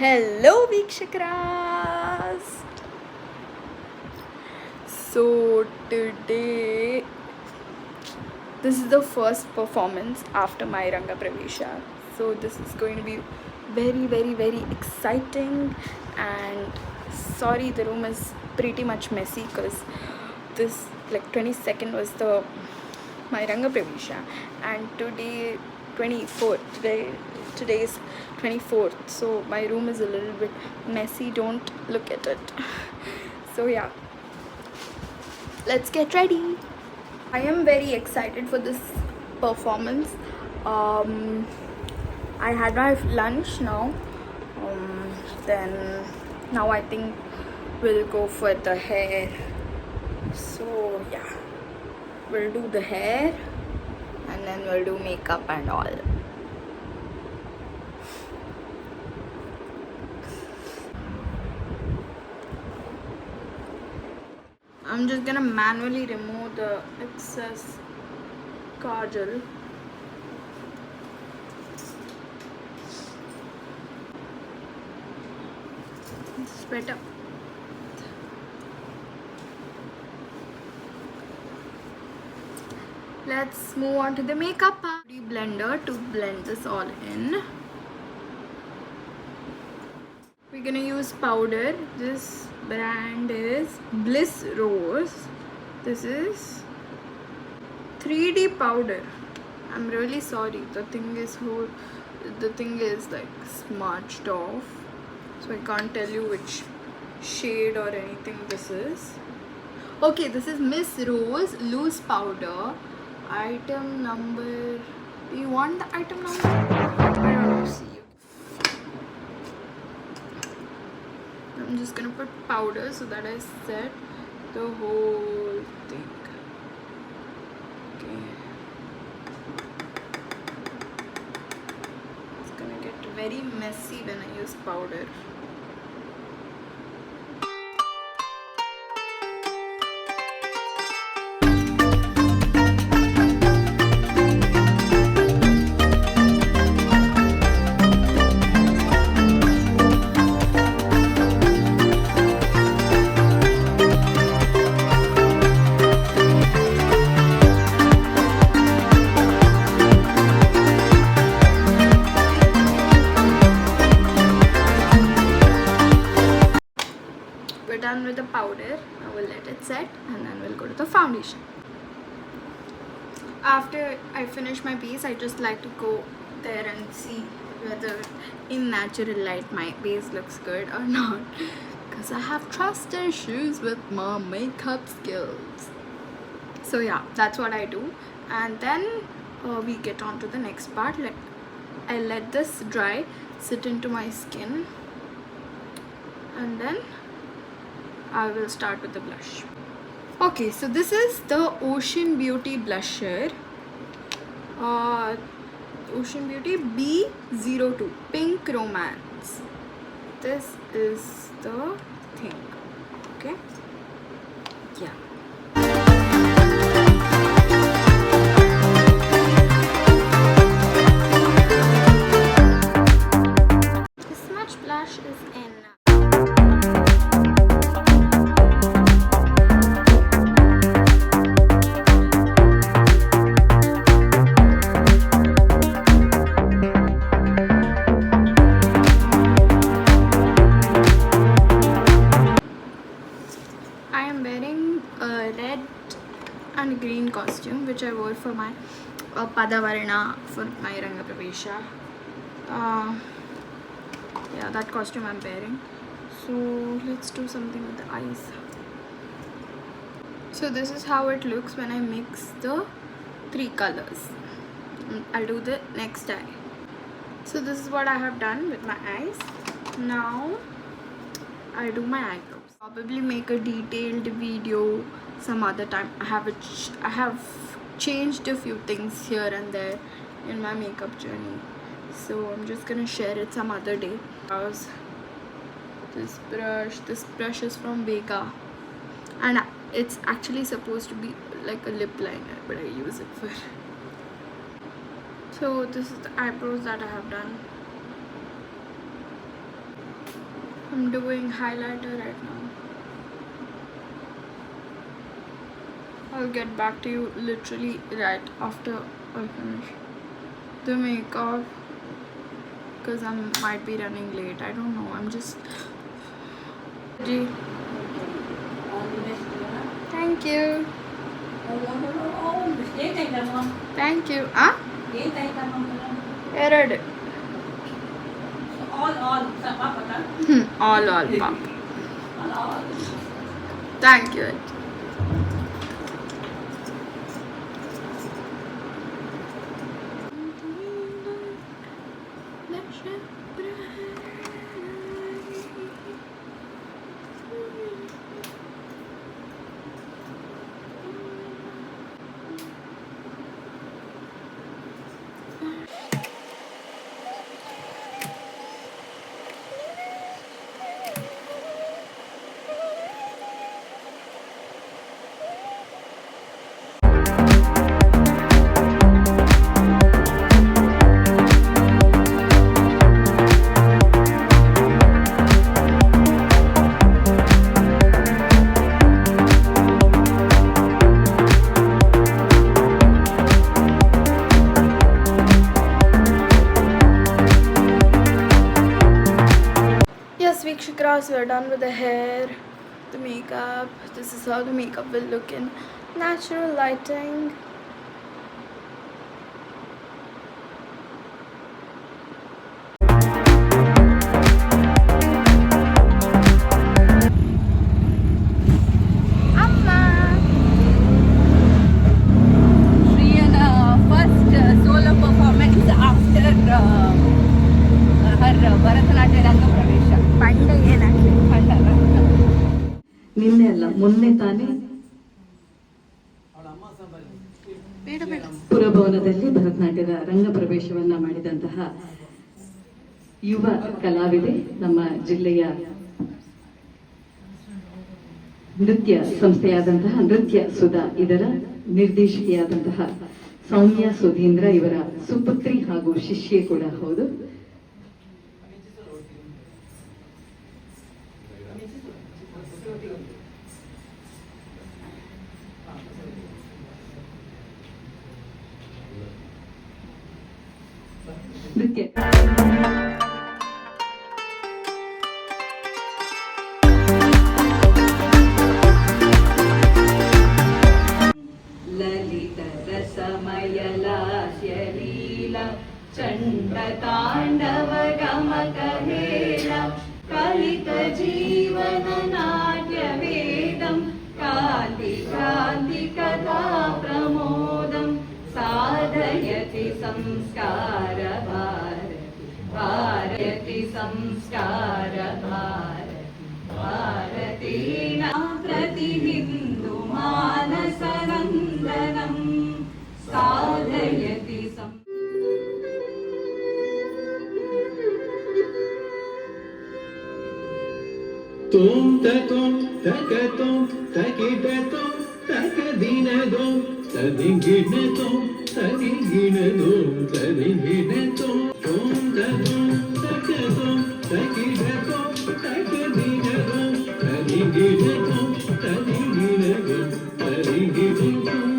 Hello Vikshakras! So today this is the first performance after my Ranga Pravesha. So this is going to be very exciting, and sorry the room is pretty much messy because this 22nd was the my Ranga Pravesha, and today 24th today is 24th, so my room is a little bit messy, don't look at it. So yeah, let's get ready. I am very excited for this performance. I had my lunch now. Then now I think we'll go for the hair. So yeah, we'll do the hair and then we'll do makeup and all. I'm just gonna manually remove the excess kajal. It's better. Let's move on to the makeup part. Blender to blend this all in. We're gonna use powder. This brand is Bliss Rose. This is 3D powder. I'm really sorry. The thing is like smudged off, so I can't tell you which shade or anything this is. Okay, this is Miss Rose loose powder. Item number. Do you want the item number? I don't know. See. I'm just gonna put powder so that I set the whole thing. Okay. It's gonna get very messy when I use powder. We're done with the powder. Now we'll let it set and then we'll go to the foundation. After I finish my piece, I just like to go there and see whether in natural light my base looks good or not, because I have trust issues with my makeup skills. So yeah, that's what I do, and then we get on to the next part. I let this dry, sit into my skin, and then I will start with the blush. Okay, so this is the Ocean Beauty blusher. Ocean Beauty B02 Pink Romance. This is the thing. Okay. Yeah. This much blush is in. I am wearing a red and green costume which I wore for my Padavarna for my Ranga Pravesha. Yeah, that costume I'm wearing. So let's do something with the eyes. So this is how it looks when I mix the three colors. I'll do the next eye. So this is what I have done with my eyes. Now I'll do my eyebrows. Probably make a detailed video some other time. I have changed a few things here and there in my makeup journey, so I'm just gonna share it some other day. This brush is from Vega, and it's actually supposed to be like a lip liner, but I use it for. So this is the eyebrows that I have done. I'm doing highlighter right now. I'll get back to you literally right after I finish the makeup because I might be running late. I don't know. I'm just. Ji. Thank you. Thank you. Ah? Error. All pop. Thank you. Yes, Vikshikras, we are done with the hair, the makeup. This is how the makeup will look in natural lighting. ನಿನ್ನೆ ಅಲ್ಲ ಮೊನ್ನೆ ತಾನೇ ಪುರಭವನದಲ್ಲಿ ಭರತನಾಟ್ಯದ ರಂಗ ಪ್ರವೇಶವನ್ನ ಮಾಡಿದಂತಹ ಯುವ ಕಲಾವಿದೆ, ನಮ್ಮ ಜಿಲ್ಲೆಯ ನೃತ್ಯ ಸಂಸ್ಥೆಯಾದಂತಹ ನೃತ್ಯ ಸುಧಾ ಇದರ ನಿರ್ದೇಶಕಿಯಾದಂತಹ ಸೌಮ್ಯ ಸುಧೀಂದ್ರ ಇವರ ಸುಪುತ್ರಿ ಹಾಗೂ ಶಿಷ್ಯೆ ಕೂಡ ಹೌದು. ನೃತ್ಯ ಲಲಿತ ರಸಮಯ ಲಾಸ್ಯ ಲೀಲಾ ಚಂಡ ತಾಂಡವ ಗಮಕ ಹೇಳ ಕಲಿತ ಜೀವನ ನಾಟ್ಯ ವೇದಂ ಕಾಂತಿ ಕ್ರಾಂತಿ ಕಥಾ ಪ್ರಮೋದಂ ಸಾಧಯತಿ ಸಂಸ್ಕಾರ ಭಾರತಿ ಭಾರತಿ ಸಂಸ್ಕಾರ ಭಾರತಿ ಭಾರತೀನಾ ಪ್ರತಿ ಹಿಂದೂ ಮಾನಸ ನಂದನಂ ಸಾಧಯತಿ Tom takom takatom takidatom takadinadom tadinginadom tadinginadom tadinginadom tom takom takatom takidatom takadinadom tadinginadom tadinginadom tadinginadom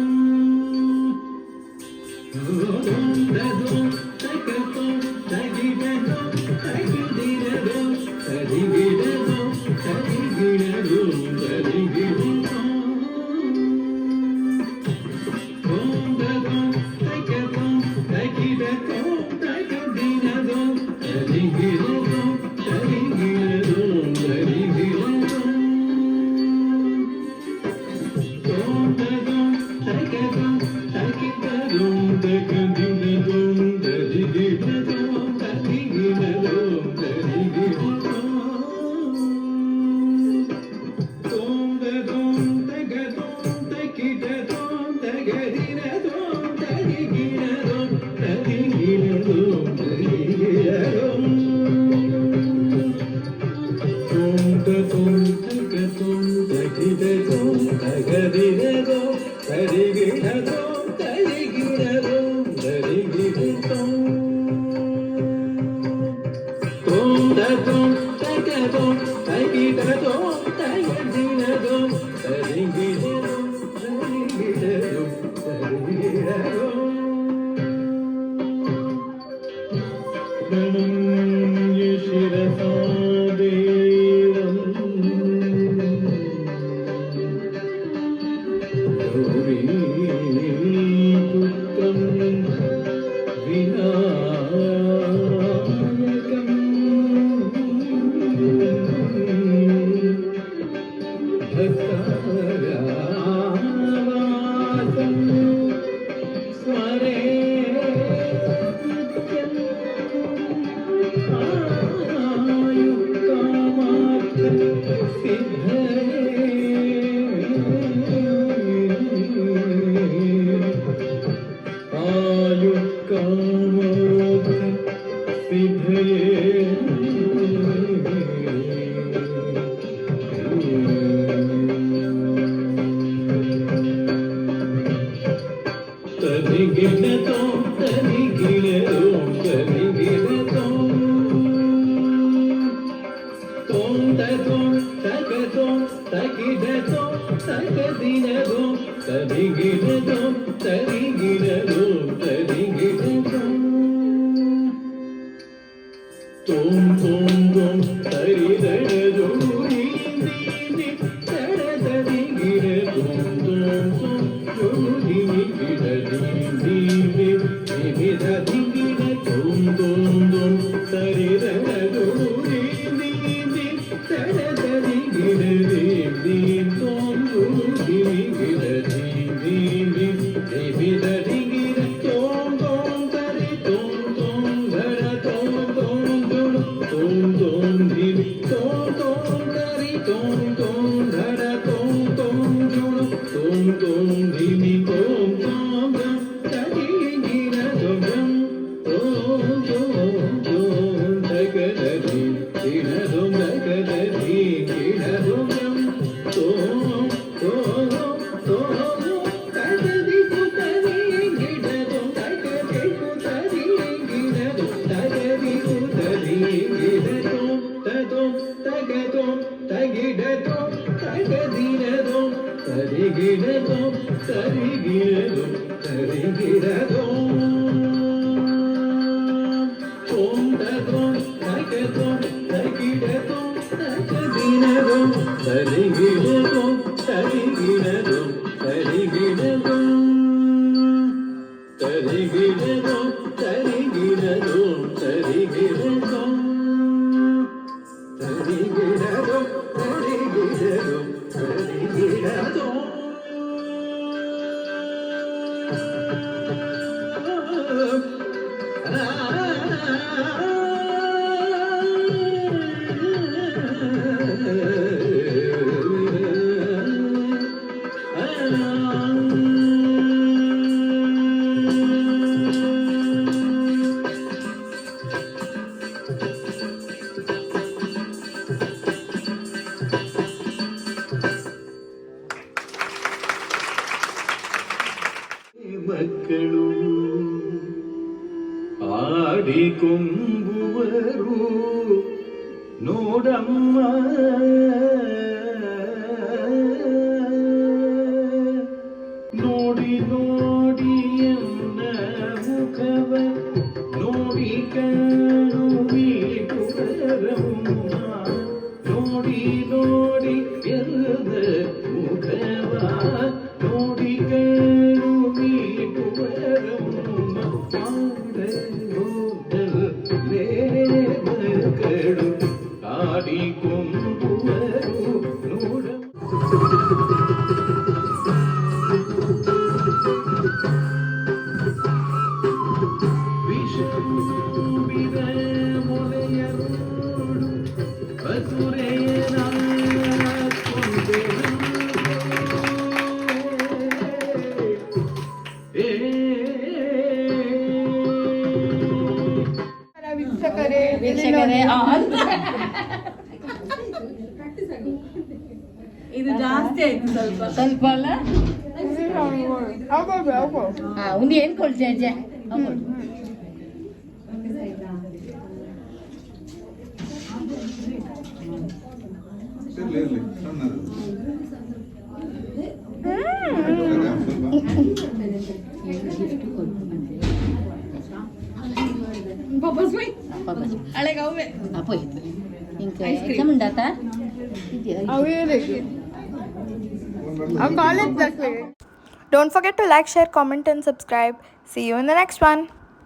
tom takom takatom takidadom takadinadom tadinginadom tadinginadom tadinginadom ತರಿಗಿಡದೋ ತಗಿಡದೋ ತಗದಿನದೋ ತರಿಗಿಡದೋ ತರಿಗಿಡದೋ ತರಿಗಿಡದೋ Pranamya ಶಿರಸಾ ದೇವಂ ಗೌರೀಪುತ್ರಂ ವಿನಾಯಕಂ ಭಕ್ತಾವಾಸಂ ಸ್ಮರೇ ನಿತ್ಯಂ ಆಯುಕ್ತಾಮಾರ್ಥ ತರಿಗಿಡದೋ ತರಿಗಿಡದೋ ತರಿಗಿಡದೋ ತೋಂದದೋ ತಗದೋ ತಗಿಡದೋ ತಗದಿನದೋ ತರಿಗಿಡದೋ ತರಿಗಿಡದೋ ತರಿಗಿಡದೋ ತೋಂ ತೋಂ ತೋಂ ತರಿದಡದೋ ನೀ ತಡದದಿಗಿಡದೋ ತೋಂ ತೋಂ ಜೋಡಿನಿ ಗಿಡದಿ ವಿವಿಧ ದಿಂಗಿಡ ತೋಂ ತೋಂ ತೋಂ ತರಿದಡದೋ ನೀ ತಡದದಿಗಿಡದಿ ತೋಂ ಜೋಡಿನಿ ಗಿಡದಿ ವಿವಿಧ ದಿಂಗಿಡ ತೋಂ ತೋಂ ತರಿ ತೋಂ ತೋಂ ಧಡ ತೋಂ ತೋಂ ಜೋಡು ತೋಂ ತೋಂ ಧಿವಿ ತೋಂ ತೋಂ ತರಿ ತೋಂ ತೋಂ ಧಡ ತೋಂ ತೋಂ ಜೋಡು ತೋಂ ತೋಂ ಧಿವಿ ತೋಂ ತೋಂ ಗಂ ತರಿ ಗಿರದೋ ಗಂ ತೋಂ ತೋಂ ತೋಂ ತಗದದಿ ಗಿರದೋ ಗಗದದಿ ಗಿರದೋ ಗಂ ತೋಂ ತೋಂ ತೋಂ ತಗದಿ ಕುತರಿ ಗಿಡದೋ ತಗದಿ ಕುತರಿ ಗಿಡದೋ ತಗದಿ ಕುತರಿ ಗಿಡದೋ ತದೋ ತಗದೋ ತಗಿಡದೋ ತಗದಿನದೋ ತರಿಗಿಡದೋ ತರಿಗಿಡದೋ ತರಿಗಿಡದೋ ತೋಂದದೋ ತಗದೋ ತಗಿಡದೋ ತಗದಿನದೋ ತರಿಗಿಡದೋ ತರಿಗಿಡದೋ ತರಿಗಿಡದೋ ತರಿಗಿಡದೋ ತರಿಗಿಡದೋ ತರಿಗಿಡದೋ ತರಿಗಿಡದೋ ತರಿಗಿಡದೋ ತರಿಗಿಡದೋ ಮಕ್ಕಳು ಆಡಿಕೊಂಬುವರು ನೋಡಮ್ಮ ನೋಡಿ ನೋಡಿ ಎನ್ನ ಮುಖವ ನೋಡಿ ಕಣ್ಣು ಮೀಟುವರಮ್ಮ ನೋಡಿ ನೋಡಿ ಎಲ್ಲ ಮುಖವ ನೋಡಿ ಕಣ್ಣು ಮೀಟುವರಮ್ಮ ಮಕ್ಕಳು ಆಡಿಕೊಂಬುವರು ನೋಡ ವಿಷವಿದ ಮೊಲೆಯ ನೋಡು ಬಸುರೆಯನ ವೀಕ್ಷಕರೇ ಇದು ಜಾಸ್ತಿ ಆಯ್ತು ಸ್ವಲ್ಪ ಸ್ವಲ್ಪ ಅಲ್ಲ ಉಂದು ಏನ್ ಕೊಡ್ತೀಯ ಅಜ್ಜೆ ಇರ್ಲಿ ಸಣ್ಣದು ಹಳೆಗೆ ಅವೇ ಅಪ್ಪ ఇంకా exam ఉండాతా Don't forget to like, share, comment, and subscribe. See you in the next one.